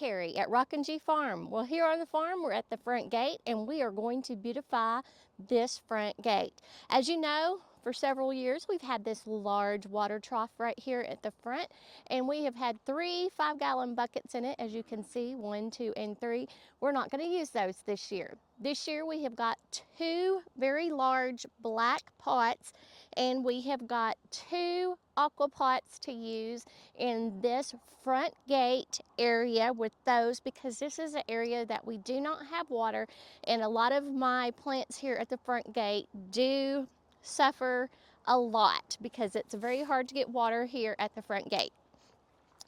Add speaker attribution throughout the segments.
Speaker 1: Carrie at Rock and G Farm. Well, here on the farm, we're at the front gate and we are going to beautify this front gate. As you know, for several years, we've had this large water trough right here at the front, and we have had 3 5-gallon buckets in it, as you can see, 1, 2, and 3. We're not going to use those this year. This year we have got 2 very large black pots, and we have got 2 AQUApots to use in this front gate area with those, because this is an area that we do not have water, and a lot of my plants here at the front gate do suffer a lot because it's very hard to get water here at the front gate.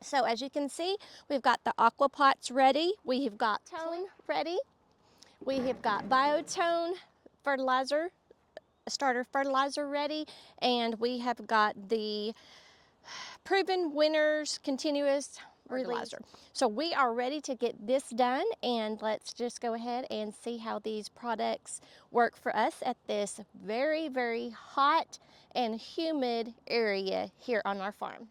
Speaker 1: So as you can see, we've got the AQUApots ready, we have got tone ready, we have got biotone fertilizer, starter fertilizer ready, and we have got the Proven Winners continuous fertilizer. So we are ready to get this done, and let's just go ahead and see how these products work for us at this very, very hot and humid area here on our farm.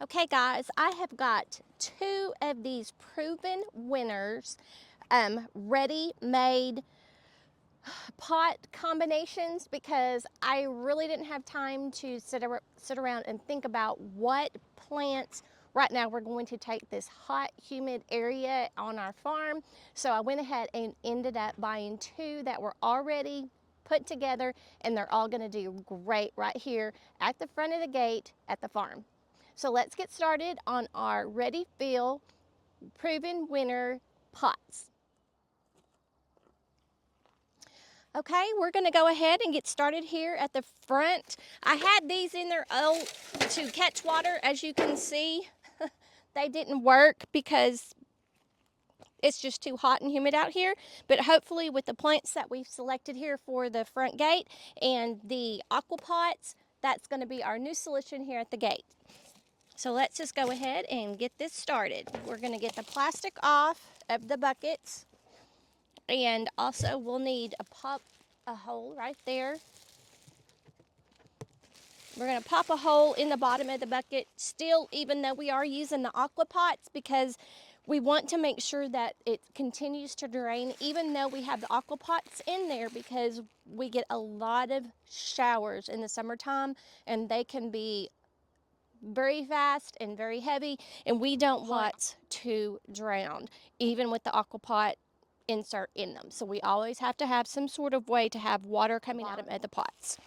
Speaker 1: Okay guys, I have got 2 of these Proven Winners ready-made pot combinations, because I really didn't have time to sit around and think about what plants. Right now we're going to take this hot, humid area on our farm. So I went ahead and ended up buying 2 that were already put together, and they're all gonna do great right here at the front of the gate at the farm. So let's get started on our Ready Fill Proven Winner pots. Okay, we're gonna go ahead and get started here at the front. I had these in there to catch water. As you can see, they didn't work because it's just too hot and humid out here. But hopefully with the plants that we've selected here for the front gate and the AQUApots, that's gonna be our new solution here at the gate. So let's just go ahead and get this started. We're gonna get the plastic off of the buckets. And also we'll need a hole right there. We're going to pop a hole in the bottom of the bucket still, even though we are using the AQUApots, because we want to make sure that it continues to drain even though we have the AQUApots in there, because we get a lot of showers in the summertime and they can be very fast and very heavy, and we don't want to drown even with the AQUApot insert in them. So we always have to have some sort of way to have water coming out of the pots.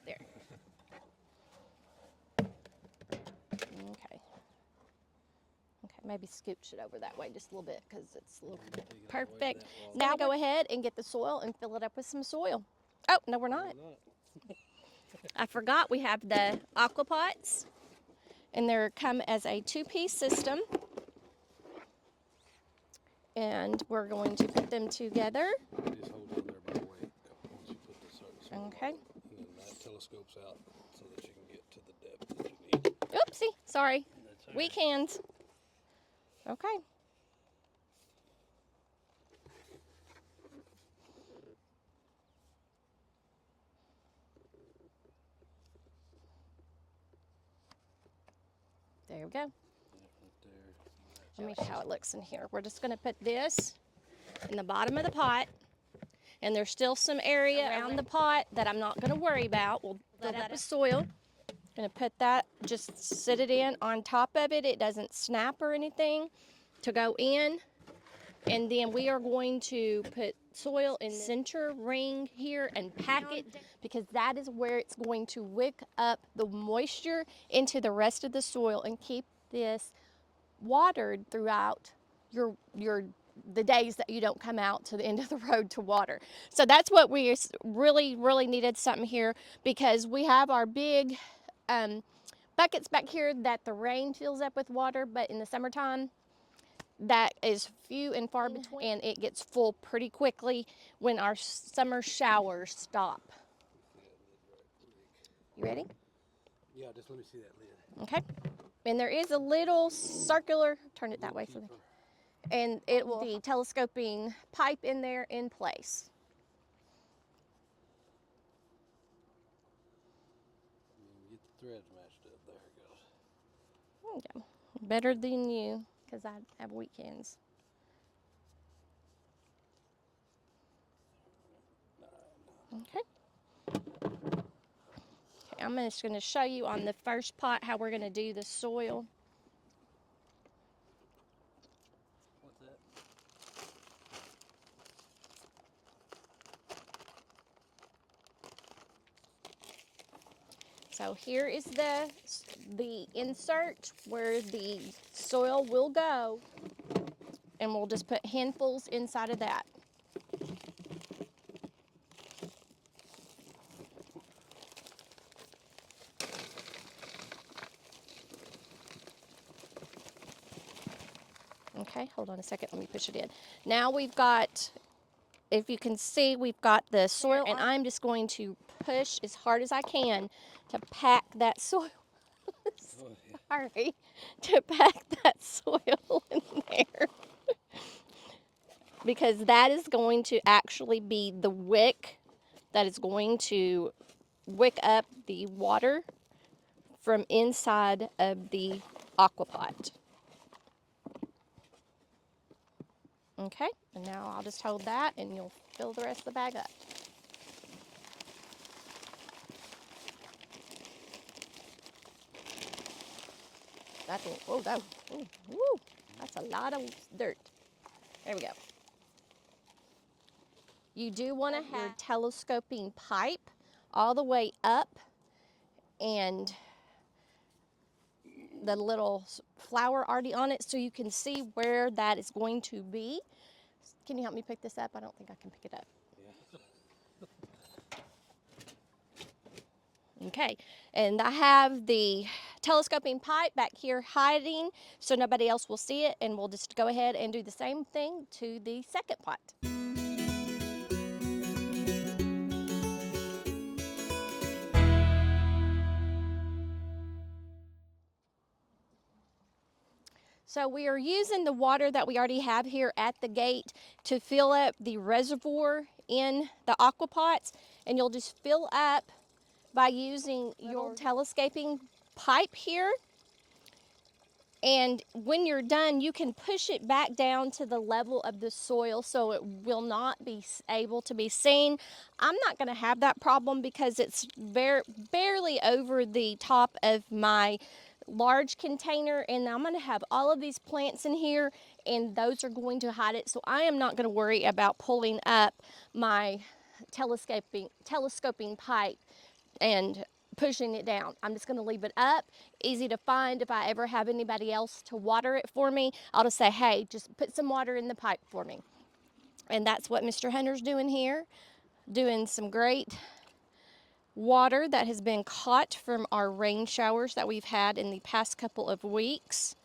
Speaker 1: There. Okay. Okay, maybe scooch it over that way just a little bit because it's a little perfect. Now go ahead and get the soil and fill it up with some soil. Oh, no, we're not. I forgot we have the AQUApots, and they come as a 2-piece system. And we're going to put them together.
Speaker 2: Just hold down there by the way once you put the soil.
Speaker 1: Okay.
Speaker 2: And then that telescopes out so that you can get to the depth that you need.
Speaker 1: Oopsie, sorry. Weak hands. Okay. There we go. Let me show how it looks in here. We're just going to put this in the bottom of the pot, and there's still some area around the pot that I'm not going to worry about. We'll fill that with soil. Going to put that, just sit it in on top of it. It doesn't snap or anything to go in. And then we are going to put soil in the center ring here and pack it, because that is where it's going to wick up the moisture into the rest of the soil and keep this watered throughout the days that you don't come out to the end of the road to water. So that's what we really needed something here, because we have our big buckets back here that the rain fills up with water, but in the summertime that is few and far between, and it gets full pretty quickly when our summer showers stop. You ready?
Speaker 2: Yeah, just let me see that lid.
Speaker 1: Okay. And there is a little circular, turn it that way for me, and it will be telescoping pipe in there in place.
Speaker 2: Get the threads matched up. There it goes.
Speaker 1: There you go. Better than you, because I have weekends. Okay. Okay, I'm just going to show you on the first pot how we're going to do the soil.
Speaker 2: What's that?
Speaker 1: So here is the insert where the soil will go, and we'll just put handfuls inside of that. Okay, hold on a second, let me push it in. Now we've got, if you can see, we've got the soil, and I'm just going to push as hard as I can to pack that soil.
Speaker 2: Oh, yeah.
Speaker 1: Sorry, to pack that soil in there. Because that is going to actually be the wick that is going to wick up the water from inside of the AQUApot. Okay, and now I'll just hold that and you'll fill the rest of the bag up. That's a, oh, that, ooh, woo, that's a lot of dirt. There we go. You do want to have your telescoping pipe all the way up, and the little flower already on it, so you can see where that is going to be. Can you help me pick this up? I don't think I can pick it up.
Speaker 2: Yeah.
Speaker 1: Okay, and I have the telescoping pipe back here hiding so nobody else will see it, and we'll just go ahead and do the same thing to the second pot. So we are using the water that we already have here at the gate to fill up the reservoir in the AQUApots, and you'll just fill up by using your telescoping pipe here. And when you're done, you can push it back down to the level of the soil so it will not be able to be seen. I'm not going to have that problem because it's barely over the top of my large container, and I'm going to have all of these plants in here, and those are going to hide it. So I am not going to worry about pulling up my telescoping pipe and pushing it down. I'm just going to leave it up, easy to find. If I ever have anybody else to water it for me, I'll just say, hey, just put some water in the pipe for me. And that's what Mr. Hunter's doing here, doing some great water that has been caught from our rain showers that we've had in the past couple of weeks.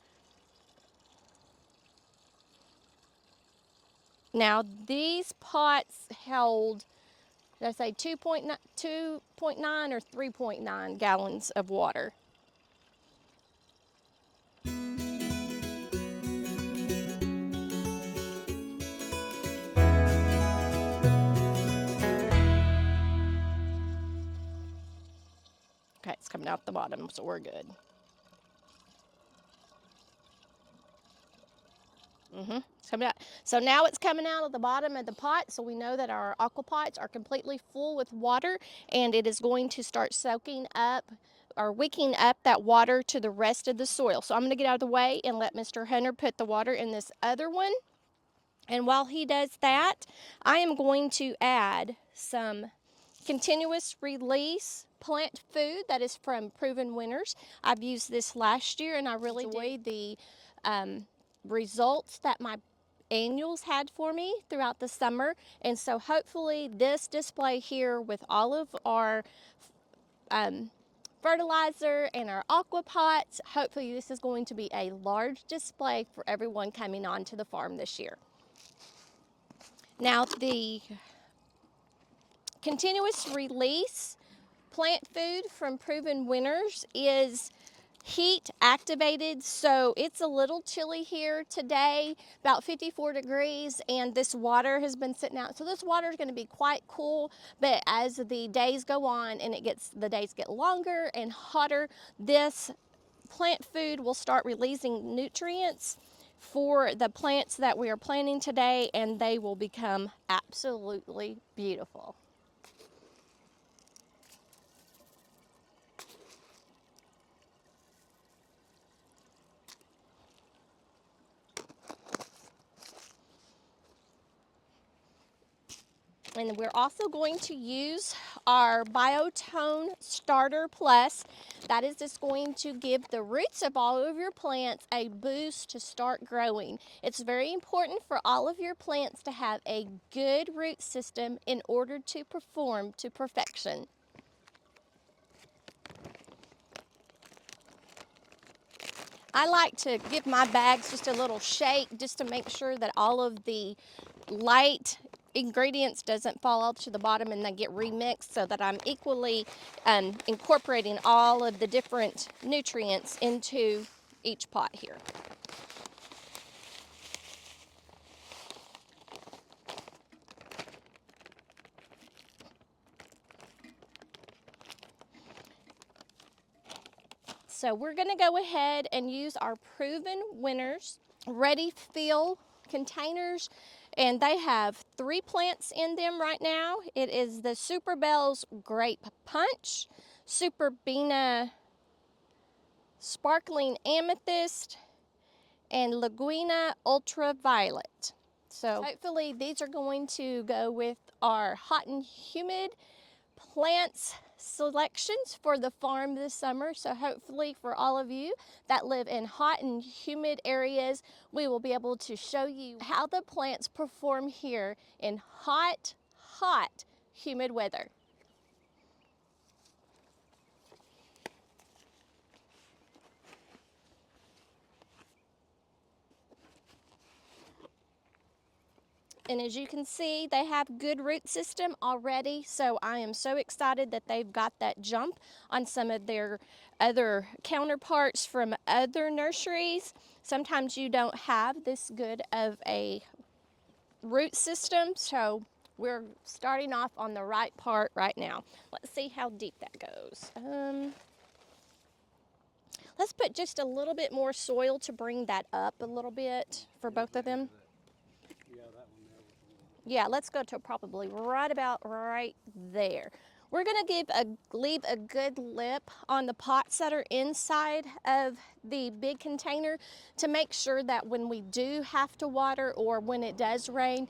Speaker 1: Now these pots held, did I say 2.9 or 3.9 gallons of water? Okay, it's coming out the bottom, so we're good. It's coming out. So now it's coming out of the bottom of the pot, so we know that our AQUApots are completely full with water, and it is going to start soaking up or wicking up that water to the rest of the soil. So I'm going to get out of the way and let Mr. Hunter put the water in this other one. And while he does that, I am going to add some continuous release plant food that is from Proven Winners. I've used this last year, and I really enjoyed the results that my annuals had for me throughout the summer. And so hopefully this display here with all of our fertilizer and our AQUApots, hopefully this is going to be a large display for everyone coming onto the farm this year. Now the continuous release plant food from Proven Winners is heat activated, so it's a little chilly here today, about 54 degrees, and this water has been sitting out. So this water is going to be quite cool, but as the days go on and the days get longer and hotter, this plant food will start releasing nutrients for the plants that we are planting today, and they will become absolutely beautiful. And we're also going to use our Biotone Starter Plus. That is just going to give the roots of all of your plants a boost to start growing. It's very important for all of your plants to have a good root system in order to perform to perfection. I like to give my bags just a little shake just to make sure that all of the light ingredients doesn't fall out to the bottom and they get remixed, so that I'm equally incorporating all of the different nutrients into each pot here. So we're going to go ahead and use our proven winners ready fill containers, and they have 3 plants in them right now. It is the Super Bell's Grape Punch, Super Bina Sparkling Amethyst, and Laguina Ultraviolet. So hopefully these are going to go with our hot and humid plants selections for the farm this summer. So hopefully for all of you that live in hot and humid areas, we will be able to show you how the plants perform here in hot, humid weather. And as you can see, they have good root system already, so I am so excited that they've got that jump on some of their other counterparts from other nurseries. Sometimes you don't have this good of a root system, so we're starting off on the right part right now. Let's see how deep that goes. Let's put just a little bit more soil to bring that up a little bit for both of them. Yeah, let's go to probably right about right there. We're gonna leave a good lip on the pots that are inside of the big container to make sure that when we do have to water or when it does rain,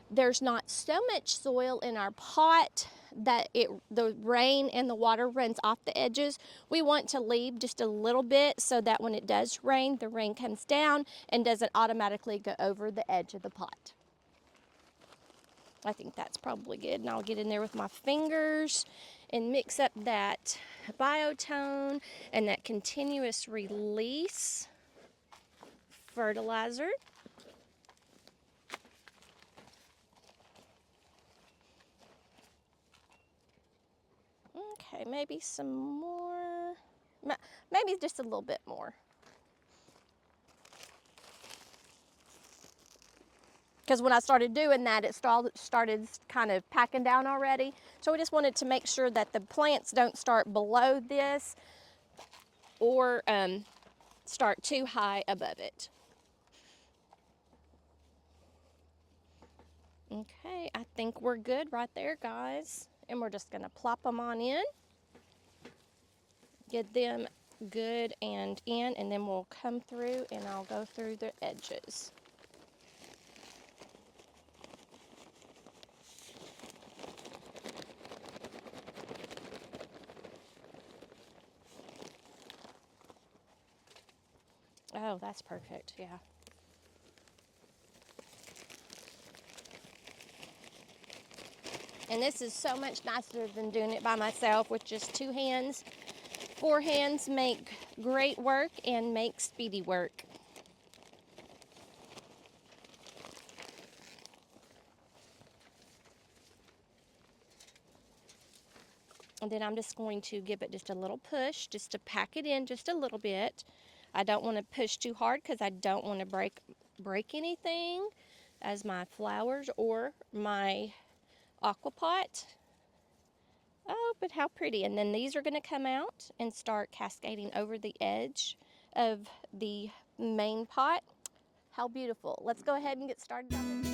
Speaker 1: there's not so much soil in our pot that the rain and the water runs off the edges. We want to leave just a little bit so that when it does rain, the rain comes down and doesn't automatically go over the edge of the pot. I think that's probably good, and I'll get in there with my fingers and mix up that Biotone and that continuous release fertilizer. Okay, maybe some more, maybe just a little bit more. Because when I started doing that, it started kind of packing down already. So we just wanted to make sure that the plants don't start below this or start too high above it. Okay, I think we're good right there, guys. And we're just gonna plop them on in. Get them good and in, and then we'll come through and I'll go through the edges. Oh, that's perfect, yeah. And this is so much nicer than doing it by myself with just 2 hands. 4 hands make great work and make speedy work. And then I'm just going to give it just a little push, just to pack it in just a little bit. I don't want to push too hard because I don't want to break anything as my flowers or my AQUApot. Oh, but how pretty. And then these are going to come out and start cascading over the edge of the main pot. How beautiful. Let's go ahead and get started on this.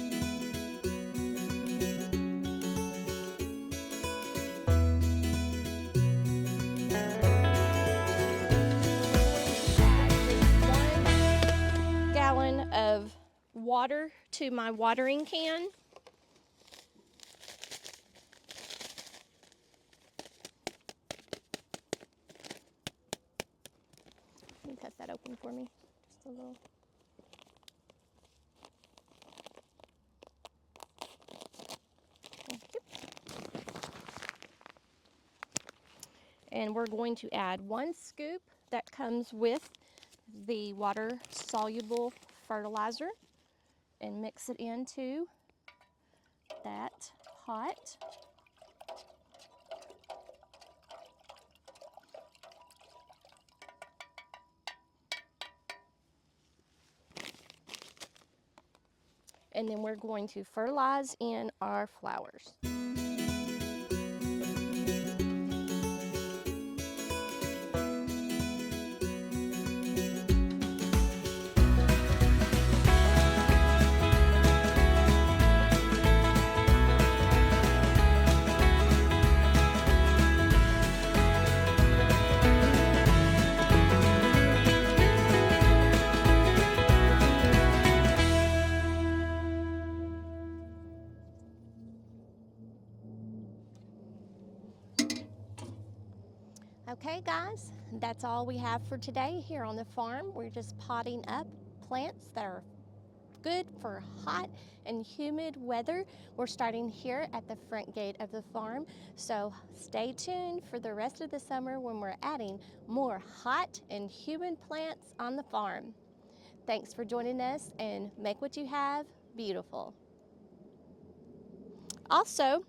Speaker 1: Of water to my watering can. Can you cut that open for me? Just a little. Thank you. And we're going to add 1 scoop that comes with the water soluble fertilizer and mix it into that pot. And then we're going to fertilize in our flowers. Okay guys, that's all we have for today here on the farm. We're just potting up plants that are good for hot and humid weather. We're starting here at the front gate of the farm, so stay tuned for the rest of the summer when we're adding more hot and humid plants on the farm. Thanks for joining us, and make what you have beautiful. Also,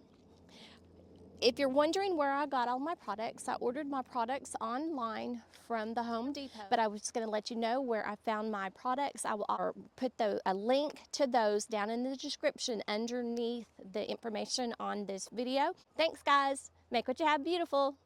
Speaker 1: if you're wondering where I got all my products, I ordered my products online from the Home Depot. But I was going to let you know where I found my products. I will put a link to those down in the description underneath the information on this video. Thanks guys. Make what you have beautiful.